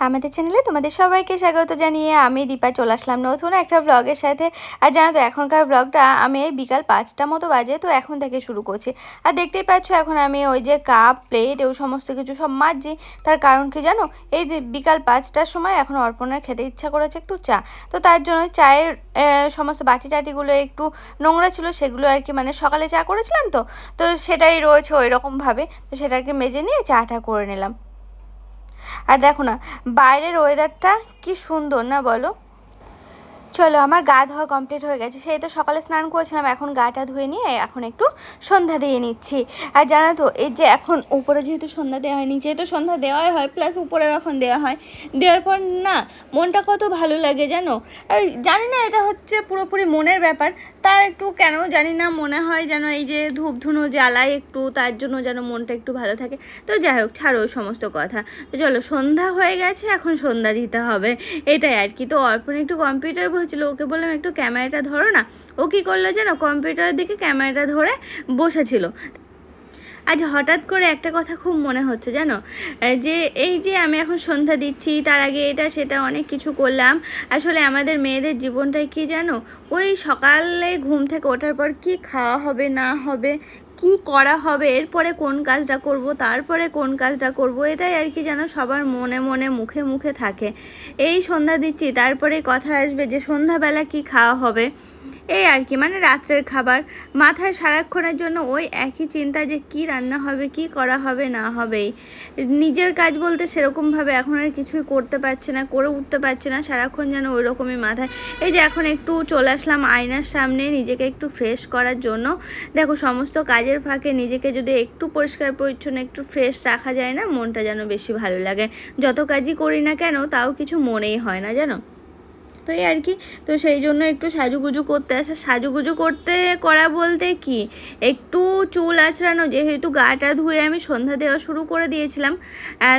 আমাদের চ্যানেলে তোমাদের সবাইকে স্বাগত জানিয়ে আমি দীপা চলে আসলাম নতুন একটা ব্লগের সাথে। আর জানো তো এখনকার ব্লগটা আমি এই বিকাল 5টা মতো বাজে, তো এখন থেকে শুরু করছি। আর দেখতেই পাচ্ছ এখন আমি ওই যে কাপ প্লেট ও সমস্ত কিছু সব মাজছি। তার কারণ কি জানো, এই যে বিকাল 5টার সময় এখন অর্পণার খেতে ইচ্ছা করেছে একটু চা। তো তার জন্য চায়ের সমস্ত বাটি টাটিগুলো একটু নোংরা ছিল, সেগুলো আর কি মানে সকালে চা করেছিলাম তো তো সেটাই রয়েছে ওই রকমভাবে। তো সেটাকে মেজে নিয়ে চাটা করে নিলাম। আর দেখো না বাইরের ওয়েদারটা কি সুন্দর না বলো। চলো, আমার গা ধোয়া কমপ্লিট হয়ে গেছে। সেই তো সকালে স্নান করেছিলাম, এখন গাটা ধুয়ে নিয়ে এখন একটু সন্ধ্যা দিয়ে নিচ্ছি। আর জানো তো এই যে এখন উপরে যেহেতু সন্ধ্যা দেওয়া হয়, নিচে তো সন্ধ্যা দেওয়াই হয়, প্লাস উপরেও এখন দেওয়া হয়। দেওয়ার পর না মনটা কত ভালো লাগে জানো। আর জানি না এটা হচ্ছে পুরোপুরি মনের ব্যাপার, তার একটু কেন জানি না মনে হয় যেন এই যে ধূপ ধুনো জ্বালায় একটু, তার জন্য যেন মনটা একটু ভালো থাকে। তো যাই হোক, ছাড়ো ওই সমস্ত কথা। তো চলো, সন্ধ্যা হয়ে গেছে, এখন সন্ধ্যা দিতে হবে, এটাই আর কি। তো অর্পণ একটু কম্পিউটার বসেছিল, ওকে বললাম একটু ক্যামেরাটা ধরো না। ও কী করলো যেন কম্পিউটারের দিকে ক্যামেরাটা ধরে বসেছিল। আজ হঠাৎ করে একটা কথা খুব মনে হচ্ছে জানো, যে এই যে আমি এখন সন্ধ্যা দিচ্ছি, তার আগে এটা সেটা অনেক কিছু করলাম। আসলে আমাদের মেয়েদের জীবনটাই কি জানো, ওই সকালে ঘুম থেকে ওঠার পর কি খাওয়া হবে না হবে, কি করা হবে, এরপরে কোন কাজটা করব, তারপরে কোন কাজটা করব, এটাই আর কি যেন সবার মনে মনে মুখে মুখে থাকে। এই সন্ধ্যা দিচ্ছি, তারপরে কথা আসবে যে সন্ধ্যাবেলা কি খাওয়া হবে, এই আর কি মানে রাত্রের খাবার। মাথায় সারাক্ষণের জন্য ওই একই চিন্তা যে কি রান্না হবে, কি করা হবে না হবেই। নিজের কাজ বলতে সেরকমভাবে এখন আর কিছুই করতে পারছি না, করে উঠতে পারছি না, সারাক্ষণ যেন ওই রকমই মাথায়। এই যে এখন একটু চলে আসলাম আয়নার সামনে নিজেকে একটু ফ্রেশ করার জন্য। দেখো, সমস্ত কাজের ফাঁকে নিজেকে যদি একটু পরিষ্কার পরিচ্ছন্ন একটু ফ্রেশ রাখা যায় না, মনটা যেন বেশি ভালো লাগে। যত কাজই করি না কেন তাও কিছু মনেই হয় না জানো। তো এই আর কি। তো সেই জন্য একটু সাজুগুজু করতে আসা, সাজুগুজু করা বলতে কি, একটু চুল আঁচড়ানো, যেহেতু গাটা ধুয়ে আমি সন্ধ্যা দেওয়া শুরু করে দিয়েছিলাম।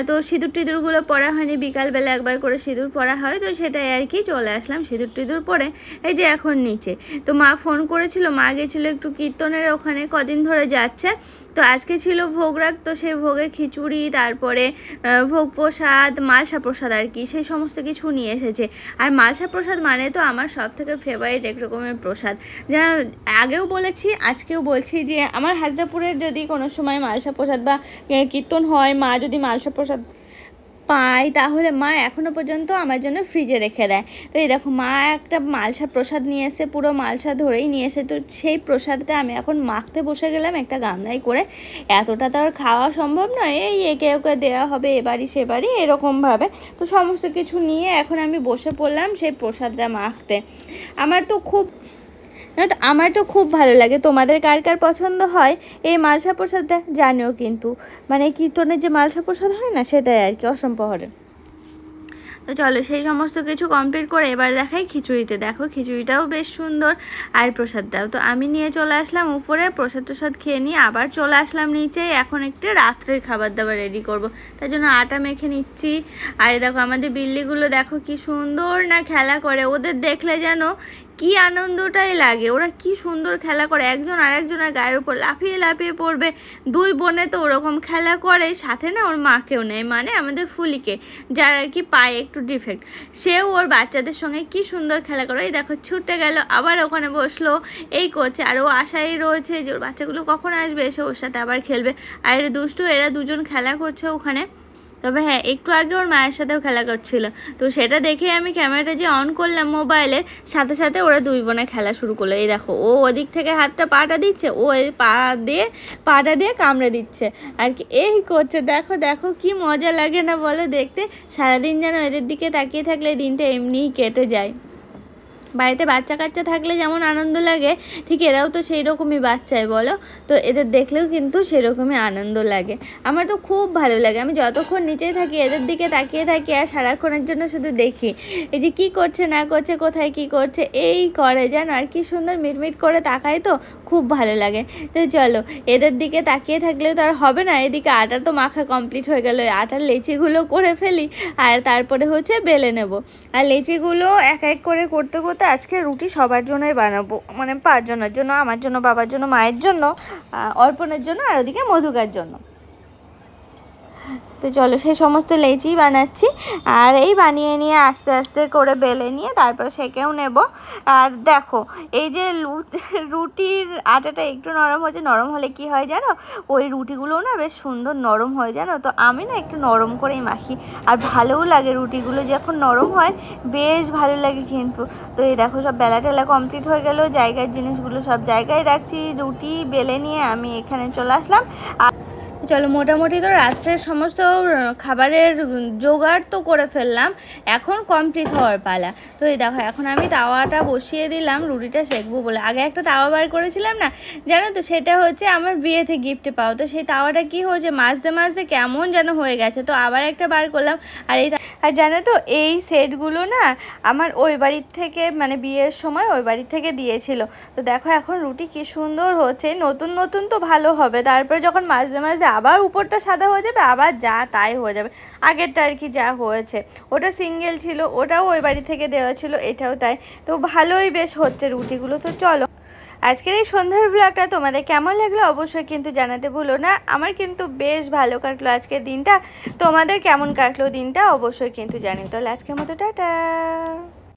তো সিঁদুর টিঁদুরগুলো পরা হয়নি, বিকালবেলা একবার করে সিঁদুর পরা হয়, তো সেটাই আর কি চলে আসলাম সিঁদুর টিঁদুর পরে। এই যে এখন নিচে তো মা ফোন করেছিল, মা গেছিলো একটু কীর্তনের ওখানে, কদিন ধরে যাচ্ছে। তো আজকে ছিল ভোগ রাখ, তো সেই ভোগের খিচুড়ি, তারপরে ভোগ প্রসাদ, মালসা প্রসাদ আর কি, সেই সমস্ত কিছু নিয়ে এসেছে। আর মালসা প্রসাদ মানে তো আমার সব থেকে ফেভারিট এক রকমের প্রসাদ। যা আগেও বলেছি, আজকেও বলছি, যে আমার হাজরাপুরের যদি কোনো সময় মালসা প্রসাদ বা কীর্তন হয়, মা যদি মালসা প্রসাদ পাই, তাহলে মা এখনও পর্যন্ত আমার জন্য ফ্রিজে রেখে দেয়। তো এই দেখো, মা একটা মালসা প্রসাদ নিয়ে এসে, পুরো মালসা ধরেই নিয়ে এসে, তো সেই প্রসাদটা আমি এখন মাখতে বসে গেলাম একটা গামলায় করে। এতটা তো আর খাওয়া সম্ভব নয়, এই একে ওকে দেওয়া হবে এবারই সেবারই এরকমভাবে। তো সমস্ত কিছু নিয়ে এখন আমি বসে পড়লাম সেই প্রসাদটা মাখতে। আমার তো খুব ভালো লাগে। তোমাদের কার কার পছন্দ হয় এই মালসা প্রসাদটা জানিও কিন্তু, মানে কীর্তনের যে মালসা প্রসাদ হয় না, সেটাই আর কি অসম্পহরের। তো চলো, সেই সমস্ত কিছু কমপ্লিট করে এবার দেখাই খিচুড়িতে। দেখো, খিচুড়িটাও বেশ সুন্দর, আর প্রসাদটাও। তো আমি নিয়ে চলে আসলাম উপরে, প্রসাদ খেয়ে নিয়ে আবার চলে আসলাম নিচে। এখন একটু রাত্রের খাবার দাবার রেডি করব, তার জন্য আটা মেখে নিচ্ছি। আর দেখো, আমাদের বিল্লিগুলো দেখো কি সুন্দর না খেলা করে, ওদের দেখলে যেন কি আনন্দটাই লাগে। ওরা কি সুন্দর খেলা করে, একজন আরেকজনের গায়ের উপর লাফিয়ে লাফিয়ে পড়বে। দুই বোনে তো ওরকম খেলা করে, সাথে না ওর মাকেও নেয়, মানে আমাদের ফুলিকে, যার আর কি পায়ে একটু ডিফেক্ট, সেও ওর বাচ্চাদের সঙ্গে কি সুন্দর খেলা করে। এই দেখো, ছুটে গেল, আবার ওখানে বসলো, এই করছে। আর ও আশাই রয়েছে যে ওর বাচ্চাগুলো কখন আসবে, এসে ওর সাথে আবার খেলবে। আর দুষ্টু, এরা দুজন খেলা করছে ওখানে। তবে হ্যাঁ, একটু আগে ওর মায়ের সাথেও খেলা করছিল, তো সেটা দেখে আমি ক্যামেরাটা যে অন করলাম মোবাইলের, সাথে সাথে ওরা দুই বোনে খেলা শুরু করলো। এই দেখো, ও ওদিক থেকে পাটা দিচ্ছে, ও এই পাটা দিয়ে কামড়ে দিচ্ছে আর কি, এই করছে। দেখো দেখো কি মজা লাগে না বলো দেখতে। সারাদিন যেন এদের দিকে তাকিয়ে থাকলে দিনটা এমনিই কেটে যায়। বাড়িতে বাচ্চা কাচ্চা থাকলে যেমন আনন্দ লাগে, ঠিক এরাও তো সেই রকমই বাচ্চায় বলো। তো এদের দেখলেও কিন্তু সেরকমই আনন্দ লাগে। আমার তো খুব ভালো লাগে, আমি যতক্ষণ নিচেই থাকি এদের দিকে তাকিয়ে থাকি, আর সারাক্ষণের জন্য শুধু দেখি এই যে কী করছে না করছে, কোথায় কি করছে, এই করে জানো। আর কি সুন্দর মিটমিট করে তাকায়, তো খুব ভালো লাগে। তো চলো, এদের দিকে তাকিয়ে থাকলে তো আর হবে না, এদিকে আটা তো মাখা কমপ্লিট হয়ে গেল, আটার লেচিগুলো করে ফেলি, আর তারপরে হচ্ছে বেলে নেব। আর লেচিগুলো এক এক করে করতে করতে আজকে রুটি সবার জন্যই বানাবো, মানে 5 জনের জন্য, আমার জন্য, বাবার জন্য, মায়ের জন্য, অর্পণের জন্য, আর ওদিকে মধুকার জন্য। তো চলো সেই সমস্ত লেচি বানাচ্ছি। আর এই বানিয়ে নিয়ে আস্তে আস্তে করে বেলে নিয়ে তারপর সেকেও নেব। আর দেখো এই যে রুটির আটাটা একটু নরম হয়েছে, নরম হলে কি হয় জানো, ওই রুটিগুলো না বেশ সুন্দর নরম হয় জানো। তো আমি না একটু নরম করেই মাখি, আর ভালোও লাগে রুটিগুলো যখন নরম হয়, বেশ ভালো লাগে কিন্তু। তো এই দেখো সব বেলা টেলা কমপ্লিট হয়ে গেল, জায়গার জিনিসগুলো সব জায়গায় রাখছি, রুটি বেলে নিয়ে আমি এখানে চলে আসলাম। চলো মোটামুটি তো রাত্রের সমস্ত খাবারের জোগাড় তো করে ফেললাম, এখন কমপ্লিট হওয়ার পালা। তো এই দেখো এখন আমি তাওয়াটা বসিয়ে দিলাম রুটিটা সেঁকবো বলে। আগে একটা তাওয়া বার করেছিলাম না জানো তো, সেটা হচ্ছে আমার বিয়েতে গিফটে পাও। তো সেই তাওয়াটা কি হয়েছে মাজতে মাজতে কেমন যেন হয়ে গেছে, তো আবার একটা বার করলাম। আর জানো তো এই সেটগুলো না আমার ওই বাড়ির থেকে, মানে বিয়ের সময় ওই বাড়ির থেকে দিয়েছিল। তো দেখো এখন রুটি কি সুন্দর হচ্ছে, নতুন নতুন তো ভালো হবে, তারপরে যখন মাজতে মাজতে আবার উপরটা সাদা হয়ে যাবে, আবার যা তাই হয়ে যাবে। আগেরটা আর কি যা হয়েছে, ওটা সিঙ্গেল ছিল, ওটাও ওই বাড়ি থেকে দেওয়া ছিল, এটাও তাই। তো ভালোই বেশ হচ্ছে রুটিগুলো। তো চলো আজকের এই সন্ধ্যার ব্লগটা তোমাদের কেমন লাগলো অবশ্যই কিন্তু জানাতে ভুলো না। আমার কিন্তু বেশ ভালো কাটলো আজকের দিনটা, তোমাদের কেমন কাটলো দিনটা অবশ্যই কিন্তু জানিও। তাহলে আজকের মতো টাটা।